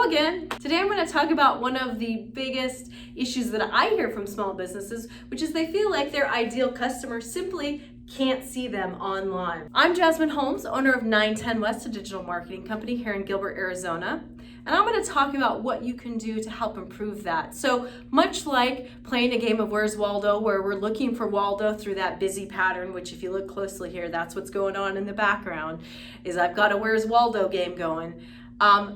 Hello again. Today I'm going to talk about one of the biggest issues that I hear from small businesses, which is they feel like their ideal customer simply can't see them online. I'm Jasmine Holmes, owner of 910 West, a digital marketing company here in Gilbert, Arizona. And I'm going to talk about what you can do to help improve that. So much like playing a game of Where's Waldo, where we're looking for Waldo through that busy pattern, which if you look closely here, that's what's going on in the background, is I've got a Where's Waldo game going.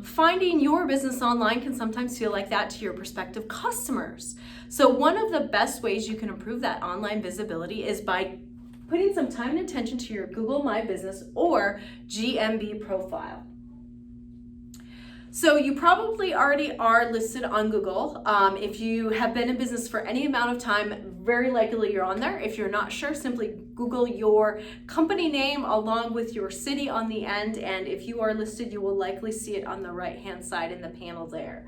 Finding your business online can sometimes feel like that to your prospective customers. So one of the best ways you can improve that online visibility is by putting some time and attention to your Google My Business or GMB profile. So you probably already are listed on Google. If you have been in business for any amount of time, very likely you're on there. If you're not sure, simply Google your company name along with your city on the end, and if you are listed, you will likely see it on the right-hand side in the panel there.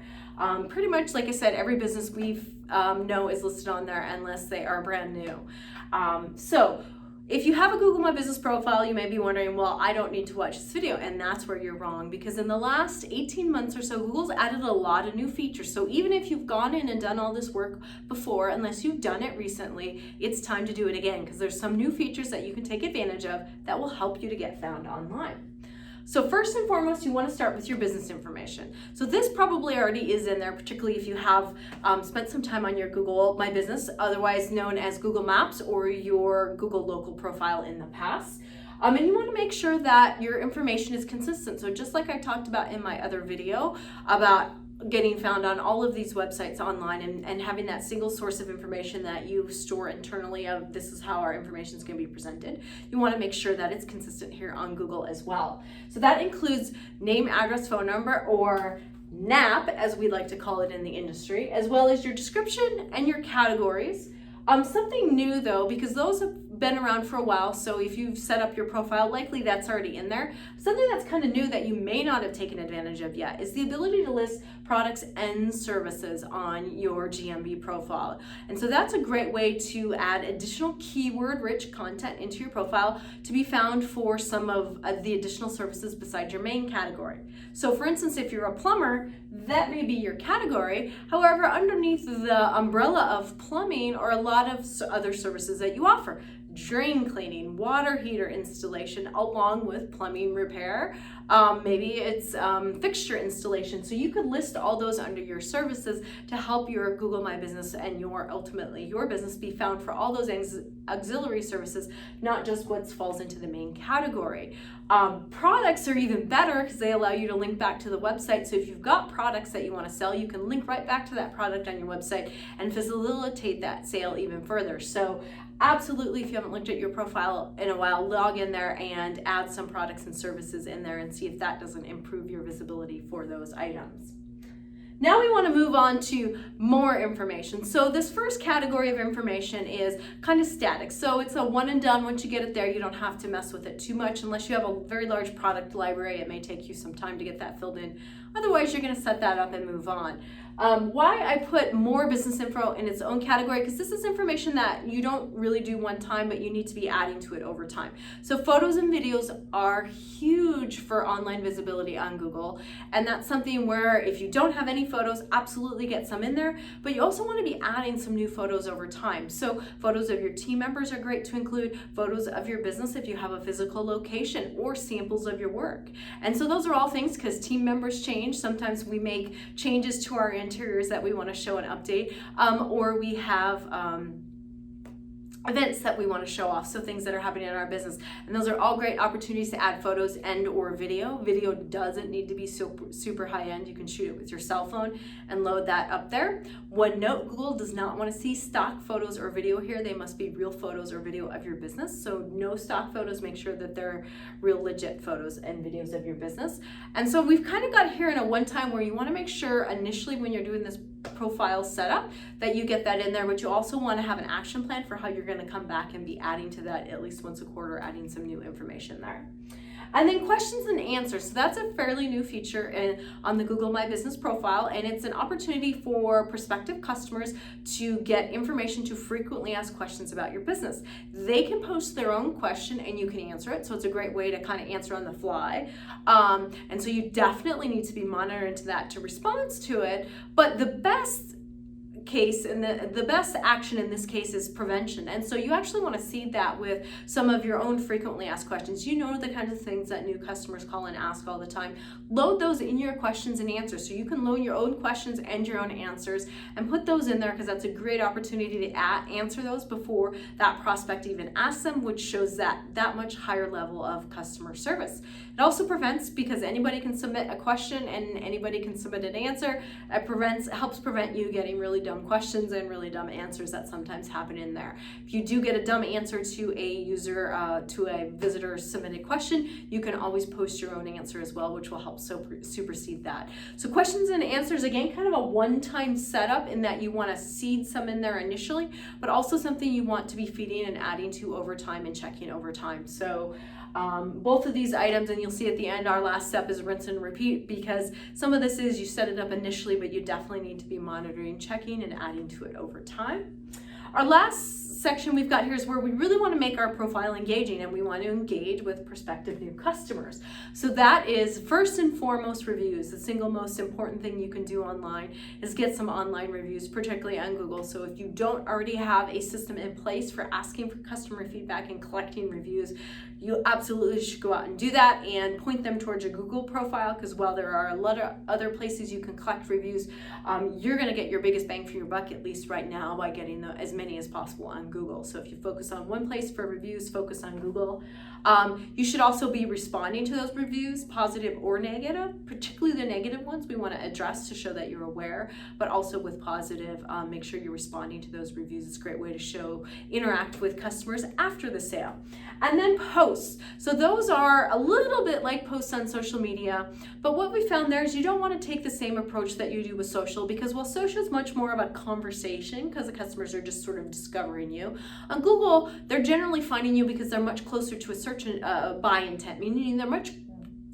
Pretty much, like I said, every business we know is listed on there unless they are brand new. So if you have a Google My Business profile, you may be wondering, well, I don't need to watch this video, and that's where you're wrong, because in the last 18 months or so, Google's added a lot of new features. So even if you've gone in and done all this work before, unless you've done it recently, it's time to do it again, because there's some new features that you can take advantage of that will help you to get found online. So first and foremost, you want to start with your business information. So this probably already is in there, particularly if you have spent some time on your Google My Business, otherwise known as Google Maps, or your Google Local profile in the past. And you want to make sure that your information is consistent. So just like I talked about in my other video about getting found on all of these websites online and having that single source of information that you store internally of this is how our information is going to be presented. You want to make sure that it's consistent here on Google as well. So that includes name, address, phone number, or NAP, as we like to call it in the industry, as well as your description and your categories. Something new though, because those have been around for a while, so if you've set up your profile, likely that's already in there. Something that's kind of new that you may not have taken advantage of yet is the ability to list products and services on your GMB profile. And so that's a great way to add additional keyword-rich content into your profile to be found for some of the additional services besides your main category. So for instance, if you're a plumber, that may be your category. However, underneath the umbrella of plumbing are a lot of other services that you offer. Drain cleaning, water heater installation, along with plumbing repair. Maybe it's fixture installation. So you could list all those under your services to help your Google My Business and ultimately your business be found for all those auxiliary services, not just what falls into the main category. Products are even better because they allow you to link back to the website. So if you've got products that you want to sell, you can link right back to that product on your website and facilitate that sale even further. So absolutely, if you haven't looked at your profile in a while, log in there and add some products and services in there and see if that doesn't improve your visibility for those items. Now we want to move on to more information. So this first category of information is kind of static. So it's a one and done. Once you get it there, you don't have to mess with it too much. Unless you have a very large product library, it may take you some time to get that filled in. Otherwise, you're going to set that up and move on. Why I put more business info in its own category, because this is information that you don't really do one time, but you need to be adding to it over time. So photos and videos are huge for online visibility on Google, and that's something where if you don't have any photos, absolutely get some in there, but you also want to be adding some new photos over time. So photos of your team members are great to include, photos of your business if you have a physical location, or samples of your work. And so those are all things because team members change. Sometimes we make changes to our interiors that we want to show and update, or we have events that we want to show off, so things that are happening in our business. And those are all great opportunities to add photos and or video. Video doesn't need to be super high end. You can shoot it with your cell phone and load that up there. One note, Google does not want to see stock photos or video here. They must be real photos or video of your business. So no stock photos, make sure that they're real legit photos and videos of your business. And so we've kind of got here in a one time where you want to make sure initially when you're doing this profile setup that you get that in there, but you also want to have an action plan for how you're going to come back and be adding to that at least once a quarter, adding some new information there. And then questions and answers. So that's a fairly new feature on the Google My Business profile, and it's an opportunity for prospective customers to get information to frequently ask questions about your business. They can post their own question and you can answer it. So it's a great way to kind of answer on the fly. And so you definitely need to be monitoring to that to respond to it. But the best case and the best action in this case is prevention, and so you actually want to seed that with some of your own frequently asked questions. You know the kinds of things that new customers call and ask all the time. Load those in your questions and answers, so you can load your own questions and your own answers and put those in there, because that's a great opportunity to answer those before that prospect even asks them, which shows that much higher level of customer service. It also prevents, because anybody can submit a question and anybody can submit an answer. It helps prevent you getting really dumb questions and really dumb answers that sometimes happen in there. If you do get a dumb answer to a visitor submitted question, you can always post your own answer as well, which will help supersede that. So questions and answers, again, kind of a one-time setup in that you want to seed some in there initially, but also something you want to be feeding and adding to over time and checking over time. So both of these items, and you'll see at the end, our last step is rinse and repeat, because some of this is you set it up initially, but you definitely need to be monitoring, checking, and adding to it over time. Our last section we've got here is where we really want to make our profile engaging, and we want to engage with prospective new customers. So that is first and foremost reviews. The single most important thing you can do online is get some online reviews, particularly on Google. So if you don't already have a system in place for asking for customer feedback and collecting reviews, you absolutely should go out and do that and point them towards your Google profile, because while there are a lot of other places you can collect reviews, you're going to get your biggest bang for your buck, at least right now, by getting as many as possible on Google. So if you focus on one place for reviews, focus on Google. You should also be responding to those reviews, positive or negative. Particularly the negative ones we want to address to show that you're aware, but also with positive, make sure you're responding to those reviews. It's a great way to interact with customers after the sale. And then posts. So those are a little bit like posts on social media, but what we found there is you don't want to take the same approach that you do with social, because while social is much more of a conversation, because the customers are just sort of discovering you. On Google, they're generally finding you because they're much closer to a search buy intent, meaning they're much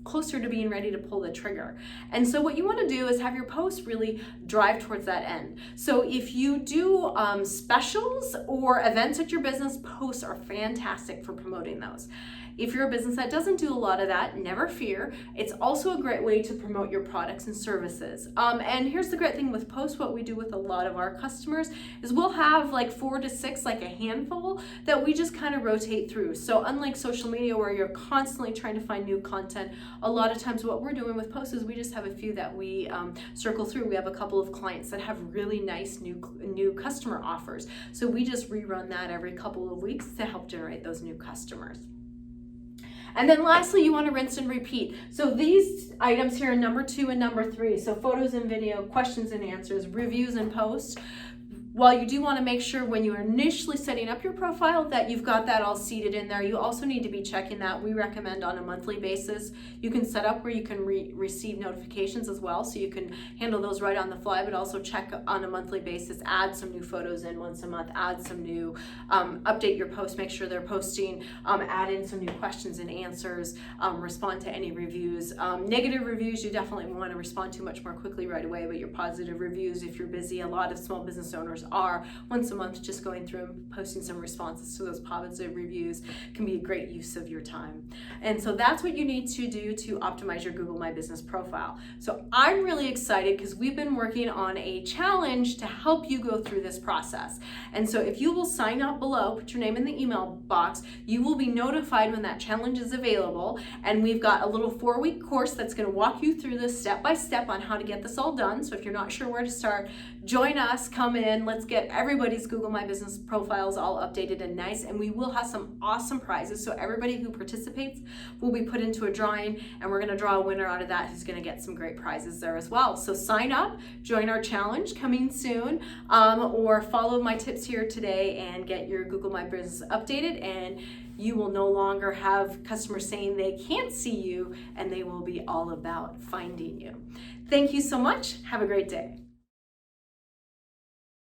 closer to being ready to pull the trigger. And so what you want to do is have your posts really drive towards that end. So if you do specials or events at your business, posts are fantastic for promoting those. If you're a business that doesn't do a lot of that, never fear. It's also a great way to promote your products and services. And here's the great thing with posts, what we do with a lot of our customers is we'll have like 4 to 6, like a handful that we just kind of rotate through. So unlike social media where you're constantly trying to find new content, a lot of times what we're doing with posts is we just have a few that we circle through. We have a couple of clients that have really nice new customer offers. So we just rerun that every couple of weeks to help generate those new customers. And then lastly, you want to rinse and repeat. So these items here are number 2 and number 3. So photos and video, questions and answers, reviews and posts. While you do want to make sure when you're initially setting up your profile that you've got that all seated in there, you also need to be checking that. We recommend on a monthly basis. You can set up where you can receive notifications as well, so you can handle those right on the fly, but also check on a monthly basis, add some new photos in once a month, add some new, update your posts, make sure they're posting, add in some new questions and answers, respond to any reviews. Negative reviews, you definitely want to respond to much more quickly right away, but your positive reviews, if you're busy, a lot of small business owners are once a month just going through and posting some responses to those positive reviews can be a great use of your time. And so that's what you need to do to optimize your Google My Business profile. So I'm really excited because we've been working on a challenge to help you go through this process. And so if you will sign up below, put your name in the email box, you will be notified when that challenge is available. And we've got a little 4-week course that's going to walk you through this step by step on how to get this all done. So if you're not sure where to start, join us, come in, let's get everybody's Google My Business profiles all updated and nice, and we will have some awesome prizes. So everybody who participates will be put into a drawing, and we're going to draw a winner out of that who's going to get some great prizes there as well. So sign up, join our challenge coming soon, or follow my tips here today and get your Google My Business updated, and you will no longer have customers saying they can't see you, and they will be all about finding you. Thank you so much. Have a great day.